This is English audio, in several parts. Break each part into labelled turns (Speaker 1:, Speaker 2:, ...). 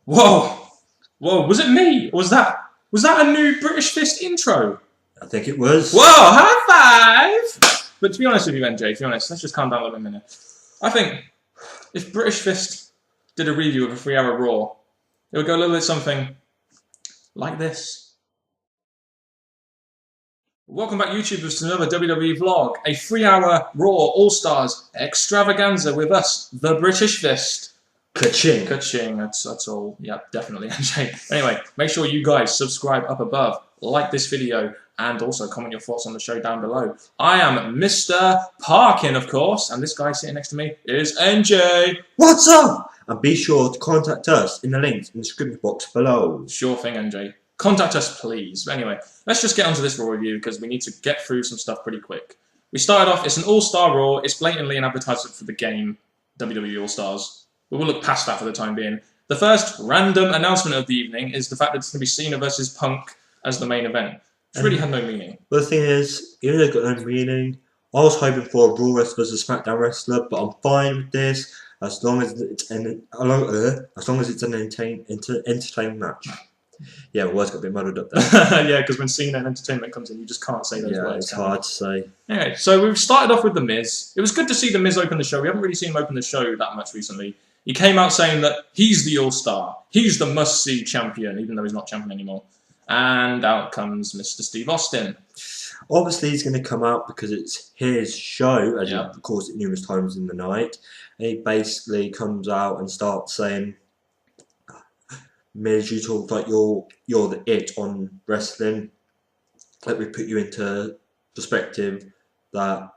Speaker 1: Whoa! Whoa, was it me? Or was that a new British Fist intro?
Speaker 2: I think it was.
Speaker 1: Whoa, high five! But to be honest with you, NJ, to be honest, let's just calm down a little minute. I think if British Fist did a review of a 3-hour Raw, it would go a little bit something like this. Welcome back, YouTubers, to another WWE vlog. A 3-hour Raw All-Stars extravaganza with us, the British Fist.
Speaker 2: Ka-ching.
Speaker 1: Ka-ching, that's all. Yep, definitely, NJ. Anyway, make sure you guys subscribe up above, like this video, and also comment your thoughts on the show down below. I am Mr. Parkin, of course, and this guy sitting next to me is NJ.
Speaker 2: What's up? And be sure to contact us in the links in the description box below.
Speaker 1: Sure thing, NJ. Contact us, please. But anyway, let's just get onto this Raw review because we need to get through some stuff pretty quick. We started off, it's an all-star Raw. It's blatantly an advertisement for the game, WWE All-Stars. But we'll look past that for the time being. The first random announcement of the evening is the fact that it's going to be Cena versus Punk as the main event. It really had no meaning.
Speaker 2: But the thing is, even though it's got no meaning, I was hoping for a Raw wrestler versus a SmackDown wrestler, but I'm fine with this as long as it's an entertaining match. Yeah, words got a bit muddled up there.
Speaker 1: Yeah, because when Cena and entertainment comes in, you just can't say those words.
Speaker 2: It's hard to say.
Speaker 1: Anyway, so we've started off with The Miz. It was good to see The Miz open the show. We haven't really seen him open the show that much recently. He came out saying that he's the All-Star. He's the must-see champion, even though he's not champion anymore. And out comes Mr. Steve Austin.
Speaker 2: Obviously, he's going to come out because it's his show, as he calls it numerous times in the night. And he basically comes out and starts saying, Miz, you talk like you're the it on wrestling. Let me put you into perspective that,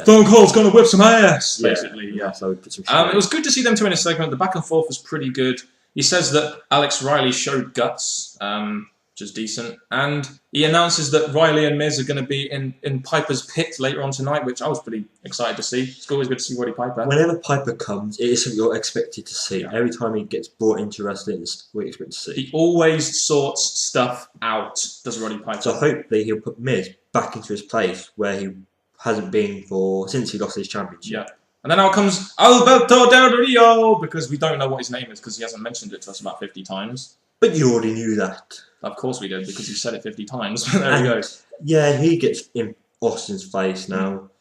Speaker 1: Stone Cold's gonna whip some ass, basically. Yeah.
Speaker 2: So we put some
Speaker 1: it was good to see them two in a segment. The back and forth was pretty good. He says that Alex Riley showed guts, which is decent. And he announces that Riley and Miz are going to be in Piper's pit later on tonight, which I was pretty excited to see. It's always good to see Roddy Piper.
Speaker 2: Whenever Piper comes, it is something you're expected to see. Yeah. Every time he gets brought into wrestling, it's what you expect to see.
Speaker 1: He always sorts stuff out, does Roddy Piper.
Speaker 2: So hopefully he'll put Miz back into his place where he hasn't been since he lost his championship.
Speaker 1: Yeah. And then out comes Alberto Del Rio, because we don't know what his name is because he hasn't mentioned it to us about 50 times.
Speaker 2: But you already knew that.
Speaker 1: Of course we did, because he said it 50 times. There he goes.
Speaker 2: Yeah, he gets in Austin's face now.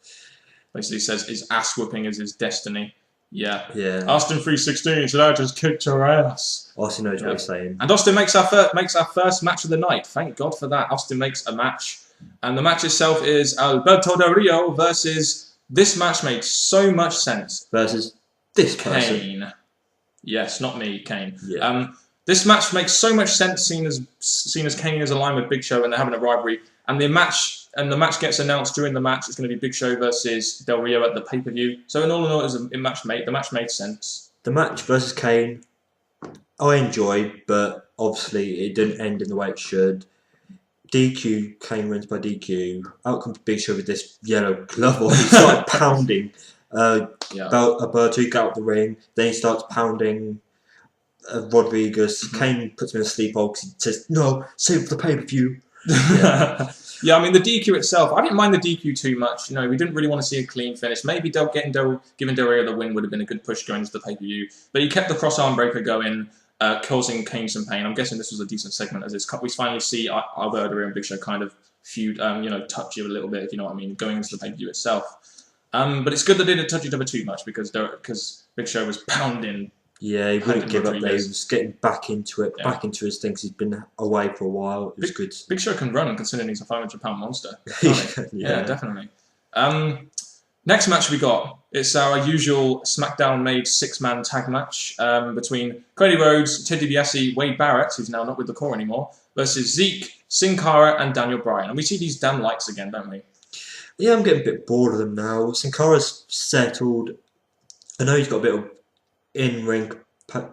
Speaker 1: Basically says his ass whooping is his destiny. Yeah.
Speaker 2: Yeah.
Speaker 1: Austin 316 said, I just kicked your ass.
Speaker 2: Austin knows what he's saying.
Speaker 1: And Austin makes our first match of the night. Thank God for that. Austin makes a match. And the match itself is Alberto Del Rio versus... This match made so much sense.
Speaker 2: Versus this person.
Speaker 1: Kane. Yes, not me, Kane.
Speaker 2: Yeah.
Speaker 1: This match makes so much sense, seen as Kane is aligned with Big Show and they're having a rivalry. And the match gets announced during the match. It's going to be Big Show versus Del Rio at the pay-per-view. So in all, it was the match made sense.
Speaker 2: The match versus Kane, I enjoyed, but obviously it didn't end in the way it should. DQ, Kane wins by DQ. Out comes Big Show with this yellow glove on. He started pounding Alberto, he got out the ring. Then he starts pounding Rodriguez. Kane puts him in a sleephold because he says, no, save the pay-per-view.
Speaker 1: Yeah, I mean, the DQ itself, I didn't mind the DQ too much. You know, we didn't really want to see a clean finish. Maybe giving Del Rio the win would have been a good push going into the pay-per-view. But he kept the cross-arm breaker going. Causing Kane some pain. I'm guessing this was a decent segment as we finally see Alberto and Big Show kind of feud, touch you a little bit, if you know what I mean, going into the pay-per-view itself. But it's good that they didn't touch each other too much because Big Show was pounding.
Speaker 2: Yeah, he wouldn't give up there. He was getting back into it, back into his things. He's been away for a while. It was good. Big
Speaker 1: Show can run, considering he's a 500-pound monster.
Speaker 2: Yeah,
Speaker 1: definitely. Next match we got, it's our usual SmackDown-made 6-man tag match between Cody Rhodes, Ted DiBiase, Wade Barrett, who's now not with the core anymore, versus Zeke, Sin Cara, and Daniel Bryan. And we see these damn lights again, don't we?
Speaker 2: Yeah, I'm getting a bit bored of them now. Sin Cara's settled. I know he's got a bit of in-ring...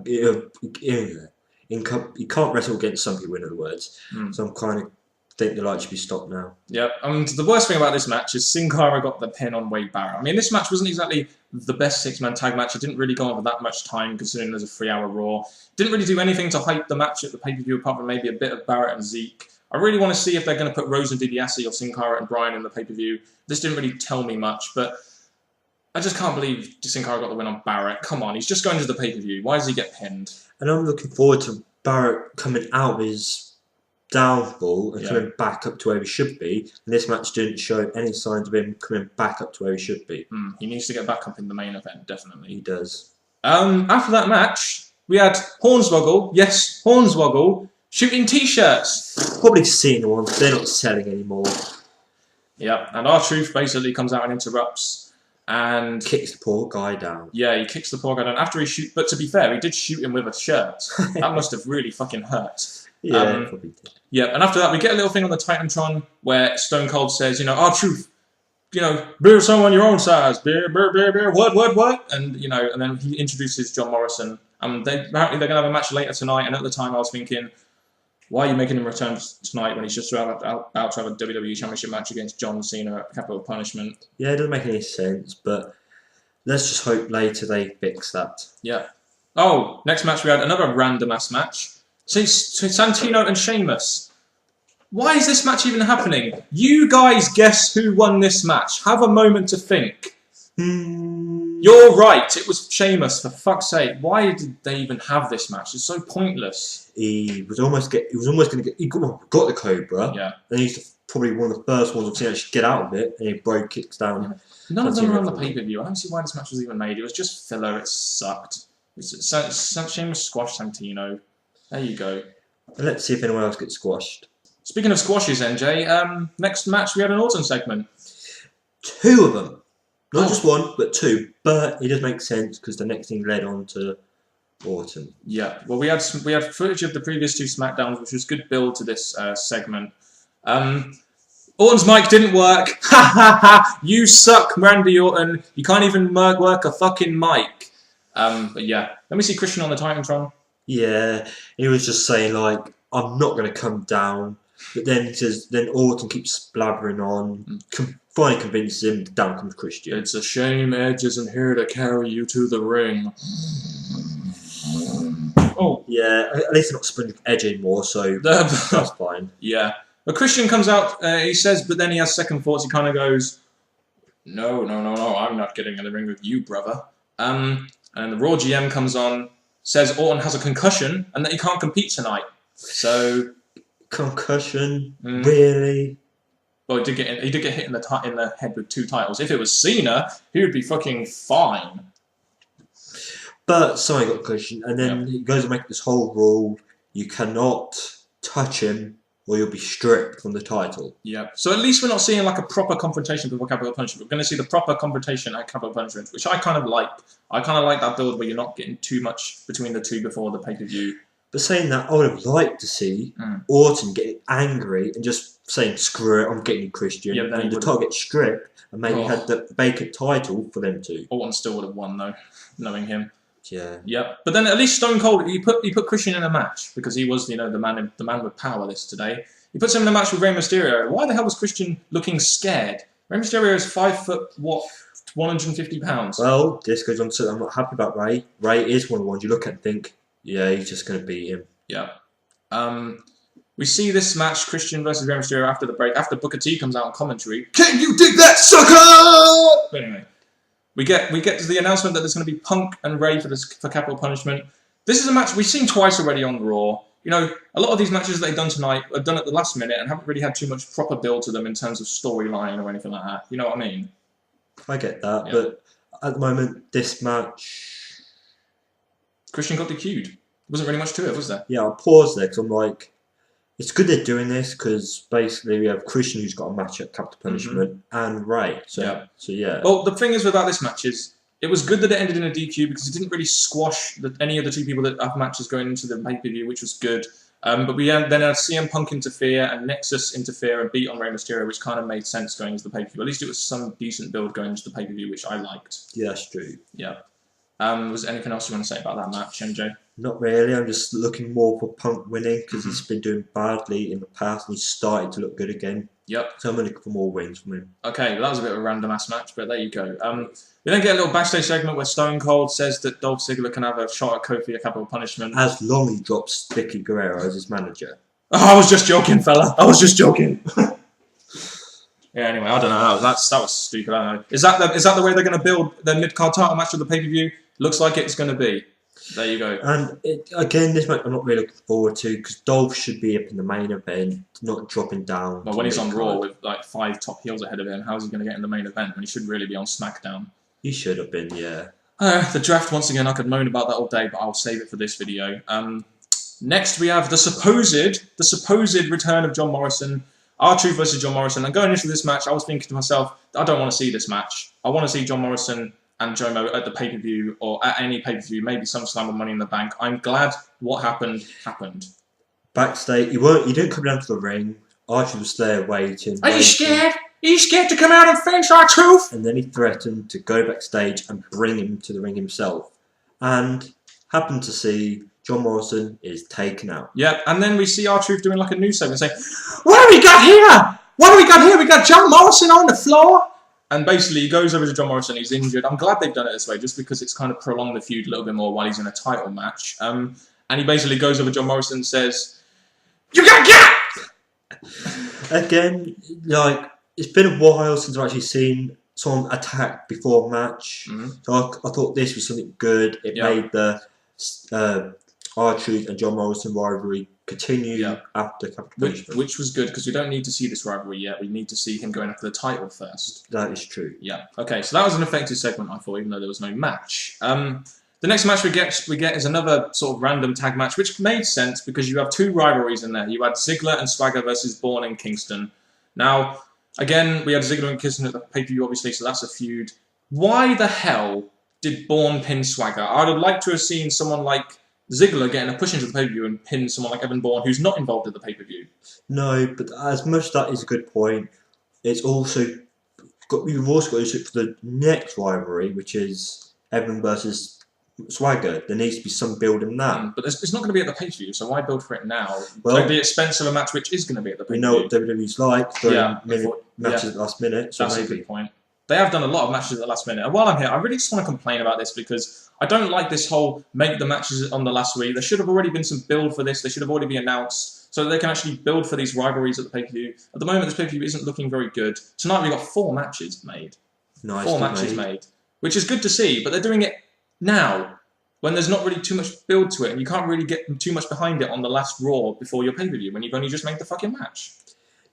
Speaker 2: He can't wrestle against some people, in other words. So I'm kind of... think the light should be stopped now.
Speaker 1: Yep, and the worst thing about this match is Sin Cara got the pin on Wade Barrett. I mean, this match wasn't exactly the best 6-man tag match. It didn't really go on for that much time, considering there's a 3-hour Raw. Didn't really do anything to hype the match at the pay-per-view, apart from maybe a bit of Barrett and Zeke. I really want to see if they're going to put Rose and DiBiase or Sin Cara and Bryan in the pay-per-view. This didn't really tell me much, but I just can't believe Sin Cara got the win on Barrett. Come on, he's just going to the pay-per-view. Why does he get pinned?
Speaker 2: And I'm looking forward to Barrett coming out of his downfall and coming back up to where he should be. And this match didn't show any signs of him coming back up to where he should be.
Speaker 1: He needs to get back up in the main event, definitely.
Speaker 2: He does.
Speaker 1: After that match, we had Hornswoggle, yes, Hornswoggle, shooting T-shirts.
Speaker 2: Probably Cena ones. They're not selling anymore.
Speaker 1: Yep, and R-Truth basically comes out and interrupts and
Speaker 2: kicks the poor guy down.
Speaker 1: Yeah, he kicks the poor guy down after he shoot. But to be fair, he did shoot him with a shirt. That must have really fucking hurt.
Speaker 2: Yeah, probably did.
Speaker 1: Yeah, and after that, we get a little thing on the Titantron where Stone Cold says, you know, R-Truth, you know, beer someone your own size, beer, what? And you know, and then he introduces John Morrison. Apparently they're gonna have a match later tonight. And at the time, I was thinking, why are you making him return tonight when he's just out to have a WWE Championship match against John Cena at Capital Punishment?
Speaker 2: Yeah, it doesn't make any sense, but let's just hope later they fix that.
Speaker 1: Yeah. Oh, next match we had another random-ass match. So Santino and Sheamus. Why is this match even happening? You guys guess who won this match. Have a moment to think. You're right. It was Sheamus, for fuck's sake. Why did they even have this match? It's so pointless. He got
Speaker 2: the Cobra.
Speaker 1: Yeah.
Speaker 2: And he's probably one of the first ones I've seen actually get out of it, and he kicks down.
Speaker 1: Yeah. None of them were on the pay-per-view. I don't see why this match was even made. It was just filler. It sucked. Sheamus squashed Santino. There you go.
Speaker 2: And let's see if anyone else gets squashed.
Speaker 1: Speaking of squashes, NJ, next match we had an Orton segment.
Speaker 2: 2 of them. Not just one, but 2. But it does make sense because the next thing led on to Orton.
Speaker 1: Yeah. Well, we had footage of the previous 2 SmackDowns, which was good build to this segment. Orton's mic didn't work. Ha ha ha! You suck, Randy Orton. You can't even work a fucking mic. But yeah, let me see Christian on the Titantron.
Speaker 2: Yeah, he was just saying like, I'm not going to come down. But then he says, then Orton keeps blabbering on, finally convinces him, down comes Christian.
Speaker 1: It's a shame Edge isn't here to carry you to the ring. Oh.
Speaker 2: Yeah, at least they're not sprinting Edge anymore, so that's fine.
Speaker 1: Yeah. But Christian comes out, he says, but then he has second thoughts. He kind of goes, no, I'm not getting in the ring with you, brother. And the Raw GM comes on, says Orton has a concussion and that he can't compete tonight. So...
Speaker 2: Concussion? Really?
Speaker 1: Well, he did get hit in the head with 2 titles. If it was Cena, he would be fucking fine.
Speaker 2: But someone got concussion, and then he goes and makes this whole rule: you cannot touch him, or you'll be stripped from the title.
Speaker 1: Yeah. So at least we're not seeing like a proper confrontation before Capital Punishment. We're going to see the proper confrontation at Capital Punishment, which I kind of like. I kind of like that build where you're not getting too much between the 2 before the pay-per-view.
Speaker 2: But saying that, I would have liked to see Orton getting angry and just saying, screw it, I'm getting you, Christian.
Speaker 1: Yeah,
Speaker 2: and the title gets stripped and maybe had the vacant title for them too.
Speaker 1: Orton still would have won though, knowing him.
Speaker 2: Yeah.
Speaker 1: Yeah. But then at least Stone Cold, he put Christian in a match because he was, you know, the man with power today. He puts him in a match with Rey Mysterio. Why the hell was Christian looking scared? Rey Mysterio is 5 foot, what, 150 pounds?
Speaker 2: Well, this goes on to I'm not happy about Rey. Rey is one of the ones you look at and think, yeah, he's just going to beat him.
Speaker 1: Yeah. We see this match, Christian versus Rey Mysterio, after the break, after Booker T comes out on commentary. Can you dig that, sucker? But anyway, we get to the announcement that there's going to be Punk and Rey for Capital Punishment. This is a match we've seen twice already on Raw. You know, a lot of these matches that they've done tonight are done at the last minute and haven't really had too much proper build to them in terms of storyline or anything like that. You know what I mean?
Speaker 2: I get that, but at the moment, this match...
Speaker 1: Christian got DQ'd. Wasn't really much to it, was there?
Speaker 2: Yeah, I'll pause there because I'm like, it's good they're doing this because basically we have Christian who's got a match at Capital Punishment and Rey. So yeah.
Speaker 1: Well, the thing is about this match is it was good that it ended in a DQ because it didn't really squash any of the 2 people that have matches going into the pay-per-view, which was good. But we then had CM Punk interfere and Nexus interfere and beat on Rey Mysterio, which kind of made sense going into the pay-per-view. At least it was some decent build going into the pay-per-view, which I liked.
Speaker 2: Yeah, that's true.
Speaker 1: Yeah. Was there anything else you want to say about that match, MJ?
Speaker 2: Not really. I'm just looking more for Punk winning because he's been doing badly in the past and he's started to look good again.
Speaker 1: Yep.
Speaker 2: So I'm looking for more wins from him.
Speaker 1: Okay, well, that was a bit of a random ass match, but there you go. We then get a little backstage segment where Stone Cold says that Dolph Ziggler can have a shot at Kofi at Capital Punishment.
Speaker 2: As long as he drops Vicky Guerrero as his manager.
Speaker 1: Oh, I was just joking, fella. I was just joking. Yeah. Anyway, I don't know. That was stupid. I don't know. Is that the way they're going to build their mid-card title match of the pay-per-view? Looks like it's going to be. There you go.
Speaker 2: And again, this match I'm not really looking forward to because Dolph should be up in the main event, not dropping down.
Speaker 1: Well, when he's on Raw with like 5 top heels ahead of him, how's he going to get in the main event when he should really be on SmackDown?
Speaker 2: He should have been, yeah.
Speaker 1: The draft, once again, I could moan about that all day, but I'll save it for this video. Next, we have the supposed return of John Morrison. R-Truth versus John Morrison. And going into this match, I was thinking to myself, I don't want to see this match. I want to see John Morrison and Jomo at the pay-per-view or at any pay-per-view, maybe sometime with Money in the Bank. I'm glad what happened.
Speaker 2: Backstage, you didn't come down to the ring. R-Truth was there waiting.
Speaker 1: Are you scared? Are you scared to come out and face R-Truth?
Speaker 2: And then he threatened to go backstage and bring him to the ring himself. And happened to see John Morrison is taken out.
Speaker 1: Yep, and then we see R-Truth doing like a news segment saying, what do we got here? What do we got here? We got John Morrison on the floor. And basically he goes over to John Morrison, he's injured. I'm glad they've done it this way, just because it's kind of prolonged the feud a little bit more while he's in a title match. And he basically goes over to John Morrison and says, you gotta get!
Speaker 2: Again, like, it's been a while since I've actually seen someone attack before a match. So I thought this was something good. It made the R-Truth and John Morrison rivalry continue after Capitulation.
Speaker 1: Which was good, because we don't need to see this rivalry yet. We need to see him going after the title first.
Speaker 2: That is true.
Speaker 1: Yeah. Okay, so that was an effective segment, I thought, even though there was no match. The next match we get is another sort of random tag match, which made sense because you have 2 rivalries in there. You had Ziggler and Swagger versus Bourne and Kingston. Now, again, we had Ziggler and Kingston at the pay-per-view, obviously, so that's a feud. Why the hell did Bourne pin Swagger? I would have liked to have seen someone like Ziggler getting a push into the pay-per-view and pin someone like Evan Bourne, who's not involved in the pay-per-view.
Speaker 2: No, but as much as that is a good point, it's also we've also got to look for the next rivalry, which is Evan versus Swagger. There needs to be some build in that.
Speaker 1: But it's not going to be at the pay-per-view, so why build for it now? Well, at the expense of a match which is going to be at the pay-per-view.
Speaker 2: We know what WWE's like, matches at the last minute. So
Speaker 1: that's a good point. They have done a lot of matches at the last minute. And while I'm here, I really just want to complain about this because I don't like this whole make the matches on the last week. There should have already been some build for this. They should have already been announced so that they can actually build for these rivalries at the pay-per-view. At the moment, this pay-per-view isn't looking very good. Tonight, we've got 4 matches made.
Speaker 2: Nice.
Speaker 1: 4 matches made, which is good to see, but they're doing it now when there's not really too much build to it and you can't really get too much behind it on the last Raw before your pay-per-view when you've only just made the fucking match.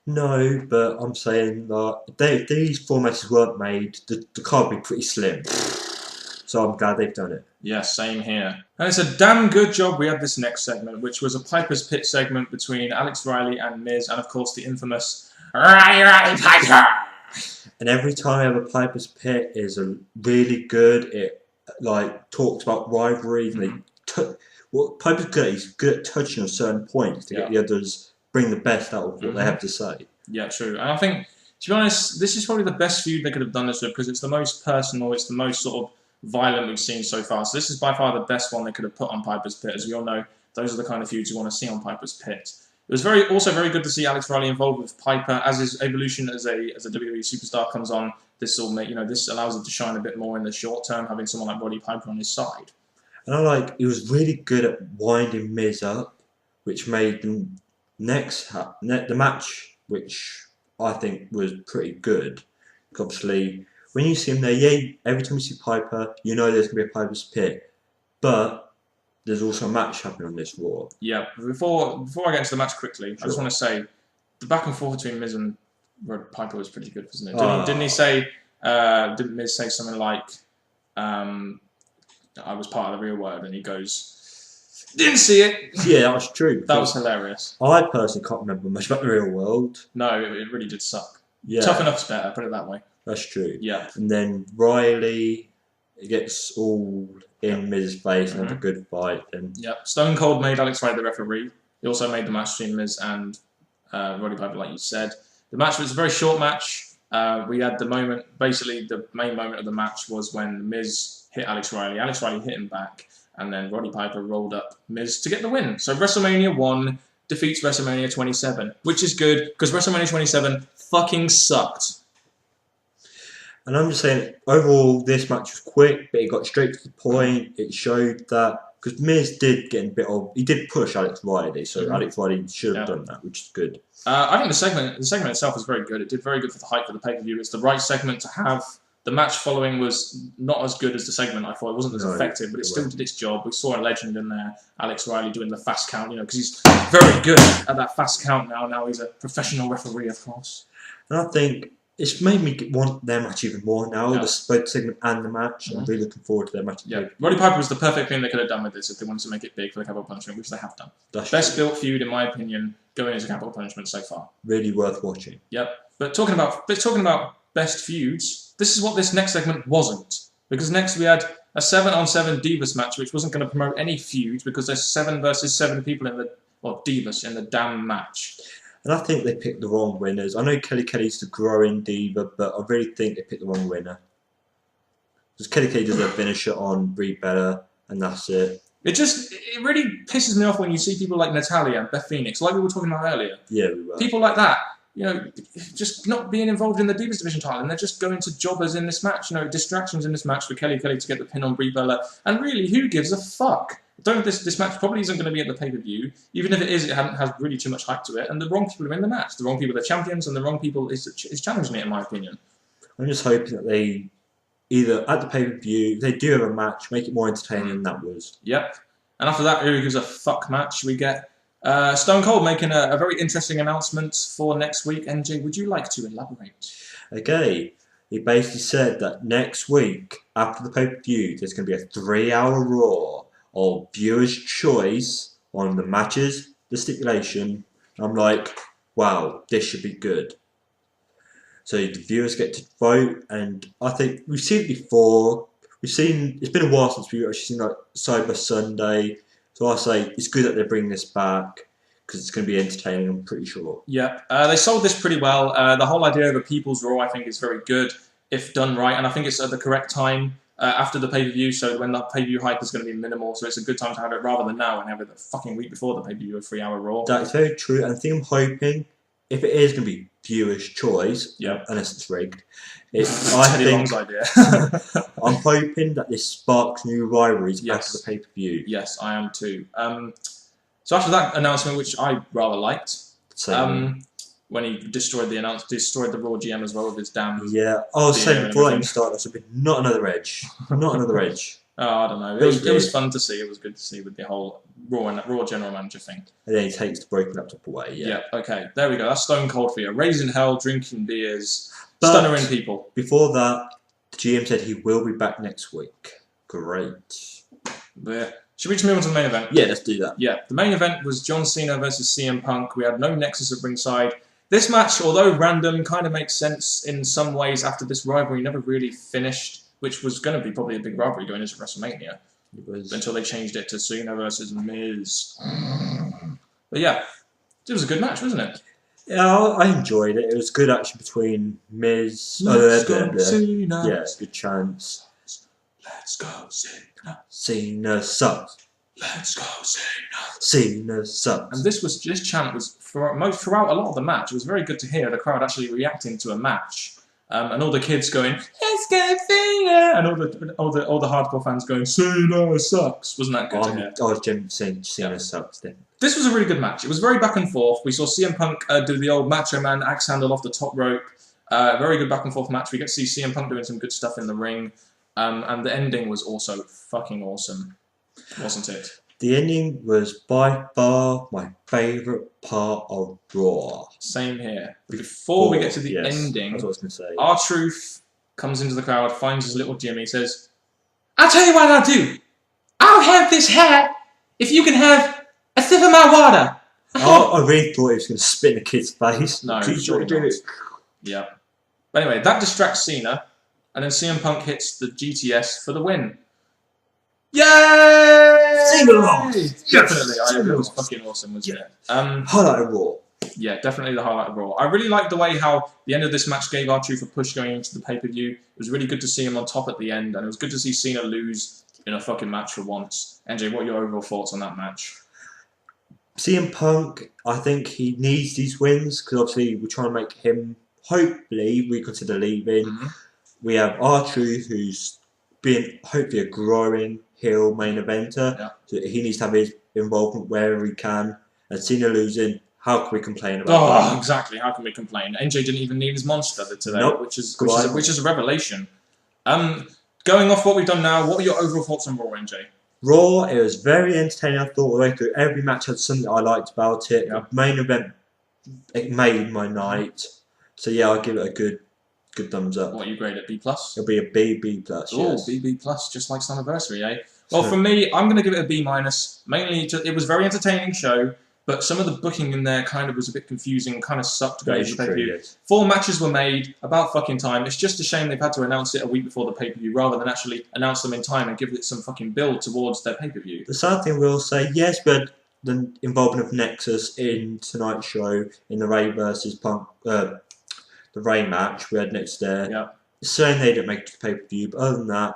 Speaker 1: No,
Speaker 2: but I'm saying that these 4 matches weren't made, the card would be pretty slim. So I'm glad they've done it.
Speaker 1: Yeah, same here. And it's a damn good job we had this next segment, which was a Piper's Pit segment between Alex Riley and Miz, and of course the infamous Riley Piper!
Speaker 2: And every time a Piper's Pit is a really good, it talks about rivalry. What Piper's good, he's good at touching on certain points to get the others bring the best out of what they have to say.
Speaker 1: Yeah, true. And I think, to be honest, this is probably the best feud they could have done this with because it's the most personal, it's the most sort of violent we've seen so far. So this is by far the best one they could have put on Piper's Pit. As we all know, those are the kind of feuds you want to see on Piper's Pit. It was also very good to see Alex Riley involved with Piper as his evolution as a WWE superstar comes on. This will make this allows him to shine a bit more in the short term, having someone like Roddy Piper on his side.
Speaker 2: And he was really good at winding Miz up, which made the match, which I think was pretty good. Obviously, when you see him there, every time you see Piper, you know there's going to be a Piper's Pit. But there's also a match happening on this Raw. Yeah,
Speaker 1: before I get into the match quickly, I just want to say, the back and forth between Miz and Piper was pretty good, wasn't it? Didn't he say, didn't Miz say something like, I was part of the real world, and he goes, didn't see it.
Speaker 2: Yeah, that was true.
Speaker 1: That was hilarious.
Speaker 2: I personally can't remember much about the real world.
Speaker 1: No, it really did suck.
Speaker 2: Yeah.
Speaker 1: Tough Enough's better, put it that way.
Speaker 2: That's true.
Speaker 1: Yeah.
Speaker 2: And then Riley gets all in Miz's face and have a good fight. And
Speaker 1: Stone Cold made Alex Riley the referee. He also made the match between Miz and Roddy Piper, like you said. The match was a very short match. We had the moment, basically the main moment of the match was when Miz hit Alex Riley. Alex Riley hit him back, and then Roddy Piper rolled up Miz to get the win. So WrestleMania 1 defeats WrestleMania 27, which is good because WrestleMania 27 fucking sucked.
Speaker 2: And I'm just saying, overall, this match was quick, but it got straight to the point. It showed that because Miz did get a bit of. He did push Alex Riley, so Alex Riley should have done that, which is good.
Speaker 1: I think the segment itself was very good. It did very good for the hype for the pay-per-view. It's the right segment to have. The match following was not as good as the segment, I thought. It wasn't as effective, but it still did its job. We saw a legend in there, Alex Riley, doing the fast count, because he's very good at that fast count now. Now he's a professional referee, of course.
Speaker 2: And I think it's made me want their match even more now, both the segment and the match. I'm really looking forward to their match.
Speaker 1: Yeah, Roddy Piper was the perfect thing they could have done with this if they wanted to make it big for the Capital Punishment, which they have done. Best built feud, in my opinion, going into Capital Punishment so far.
Speaker 2: Really worth watching.
Speaker 1: Yep. But talking about best feuds, this is what this next segment wasn't. Because next we had a 7-on-7 Divas match, which wasn't going to promote any feuds because there's 7 versus 7 people Divas in the damn match.
Speaker 2: And I think they picked the wrong winners. I know Kelly's the growing diva, but I really think they picked the wrong winner. Because Kelly does a finisher on Brie Bella, and that's it. It
Speaker 1: really pisses me off when you see people like Natalya and Beth Phoenix, like we were talking about earlier.
Speaker 2: Yeah, we were.
Speaker 1: People like that, just not being involved in the Divas Division title, and they're just going to jobbers in this match. Distractions in this match for Kelly to get the pin on Brie Bella. And really, who gives a fuck? This match probably isn't going to be at the pay-per-view. Even if it is, it has really too much hype to it. And the wrong people are in the match. The wrong people are champions, and the wrong people is challenging it, in my opinion.
Speaker 2: I'm just hoping that they, either at the pay-per-view, they do have a match, make it more entertaining than that was.
Speaker 1: Yep. And after that, who gives a fuck match? We get Stone Cold making a very interesting announcement for next week. NJ, would you like to elaborate?
Speaker 2: Okay. He basically said that next week, after the pay-per-view, there's going to be a 3-hour Raw of viewers' choice on the matches, the stipulation. I'm like, wow, this should be good. So the viewers get to vote, and I think we've seen it before. It's been a while since we've actually seen like Cyber Sunday. So I say it's good that they're bringing this back because it's going to be entertaining, I'm pretty sure.
Speaker 1: Yeah, they sold this pretty well. The whole idea of a People's Raw, I think, is very good if done right, and I think it's at the correct time. After the pay-per-view, so when that pay-per-view hype is going to be minimal, so it's a good time to have it rather than now and have it the fucking week before the pay-per-view, a 3-hour Raw.
Speaker 2: That's very true, and I think I'm hoping, if it is going to be viewers' choice, unless it's rigged,
Speaker 1: idea.
Speaker 2: I'm hoping that this sparks new rivalries after the pay-per-view.
Speaker 1: Yes, I am too. So after that announcement, which I rather liked, when he destroyed the Raw GM as well with his damn...
Speaker 2: Yeah. Oh, same before he started, that's a bit... Not another Edge. Not another Edge.
Speaker 1: Oh, I don't know. It was fun to see. It was good to see with the whole Raw General Manager thing.
Speaker 2: And then he takes the broken laptop away,
Speaker 1: Yeah, okay. There we go. That's Stone Cold for you. Raising hell, drinking beers, stunnering people.
Speaker 2: Before that, the GM said he will be back next week. Great.
Speaker 1: Yeah. Should we just move on to the main event?
Speaker 2: Yeah, let's do that.
Speaker 1: Yeah, the main event was John Cena versus CM Punk. We had no Nexus at ringside. This match, although random, kind of makes sense in some ways after this rivalry never really finished, which was going to be probably a big rivalry going into WrestleMania.
Speaker 2: It was.
Speaker 1: Until they changed it to Cena versus Miz. But yeah, it was a good match, wasn't it?
Speaker 2: Yeah, I enjoyed it. It was good action between Miz...
Speaker 1: Cena.
Speaker 2: Yeah, good chance.
Speaker 1: Let's go, Cena.
Speaker 2: Cena sucks.
Speaker 1: Let's go, Cena.
Speaker 2: Cena sucks.
Speaker 1: And this chant was throughout a lot of the match. It was very good to hear the crowd actually reacting to a match, and all the kids going, "Let's go, Cena," and all the hardcore fans going, "Cena sucks." Wasn't that good to hear?
Speaker 2: I was genuinely saying Cena sucks. Then
Speaker 1: this was a really good match. It was very back and forth. We saw CM Punk do the old Macho Man axe handle off the top rope. Very good back and forth match. We get to see CM Punk doing some good stuff in the ring, and the ending was also fucking awesome, wasn't it?
Speaker 2: The ending was by far my favourite part of Raw.
Speaker 1: Same here. Before we get to the ending,
Speaker 2: that's what I was going to say.
Speaker 1: R-Truth comes into the crowd, finds his little Jimmy, says, "I'll tell you what I'll do. I'll have this hat if you can have a sip of my water."
Speaker 2: I really thought he was going to spit in the kid's face.
Speaker 1: No, sure not. Yeah. But anyway, that distracts Cena, and then CM Punk hits the GTS for the win. Yay!
Speaker 2: Sing along!
Speaker 1: Definitely, it was fucking awesome, wasn't it?
Speaker 2: Highlight of Raw.
Speaker 1: Yeah, definitely the highlight of Raw. I really liked the way how the end of this match gave R-Truth a push going into the pay-per-view. It was really good to see him on top at the end, and it was good to see Cena lose in a fucking match for once. NJ, what are your overall thoughts on that match?
Speaker 2: CM Punk, I think he needs these wins, because obviously we're trying to make him, hopefully, reconsider leaving. We have R-Truth, who's been hopefully a growing heel main eventer.
Speaker 1: Yeah.
Speaker 2: So he needs to have his involvement wherever he can. And Cena losing, how can we complain about that?
Speaker 1: Exactly. How can we complain? NJ didn't even need his monster today,
Speaker 2: Nope.
Speaker 1: which is a revelation. Going off what we've done now, what are your overall thoughts on Raw, NJ?
Speaker 2: Raw, it was very entertaining. I thought the way through every match had something I liked about it.
Speaker 1: Yeah.
Speaker 2: The main event, it made my night. So yeah, I'll give it a good thumbs up.
Speaker 1: What you grade it? B+?
Speaker 2: It'll be a B+.
Speaker 1: Oh,
Speaker 2: Yes.
Speaker 1: B+, just like Slammiversary, eh? Well, for me, I'm going to give it a B-. Mainly, it was a very entertaining show, but some of the booking in there kind of was a bit confusing, kind of sucked going into the pay-per-view.
Speaker 2: Yes.
Speaker 1: 4 matches were made, about fucking time. It's just a shame they've had to announce it a week before the pay-per-view rather than actually announce them in time and give it some fucking build towards their pay-per-view.
Speaker 2: The sad thing we'll say, yes, we had the involvement of Nexus in tonight's show in the Ray versus Punk, the Ray match. We had Nexus there.
Speaker 1: Yeah.
Speaker 2: Saying they didn't make it to the pay-per-view, but other than that,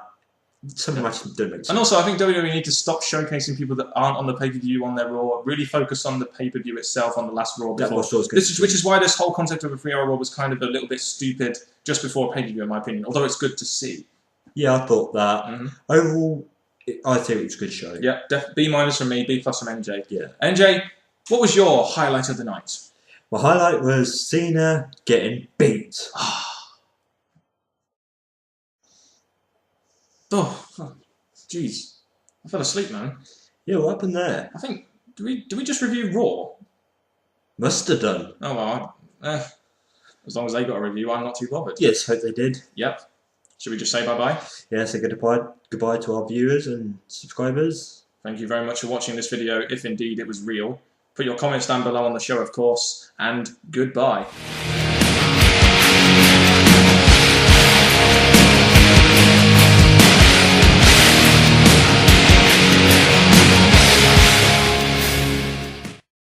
Speaker 2: some matches didn't make sense.
Speaker 1: And also, I think WWE need to stop showcasing people that aren't on the pay-per-view on their Raw. Really focus on the pay-per-view itself on the last Raw before. Which is why this whole concept of a 3-hour Raw was kind of a little bit stupid just before pay-per-view, in my opinion. Although it's good to see.
Speaker 2: Yeah, I thought that. Overall, I think it was a good show.
Speaker 1: Yeah, B- from me, B+ from NJ.
Speaker 2: Yeah.
Speaker 1: NJ, what was your highlight of the night?
Speaker 2: My highlight was Cena getting beat.
Speaker 1: Oh, jeez. I fell asleep, man.
Speaker 2: Yeah, what happened there?
Speaker 1: I think, do we just review Raw?
Speaker 2: Must have done.
Speaker 1: Oh, well, as long as they got a review, I'm not too bothered.
Speaker 2: Yes, hope they did.
Speaker 1: Yep. Should we just say bye-bye?
Speaker 2: Yeah, say goodbye to our viewers and subscribers.
Speaker 1: Thank you very much for watching this video, if indeed it was real. Put your comments down below on the show, of course, and goodbye.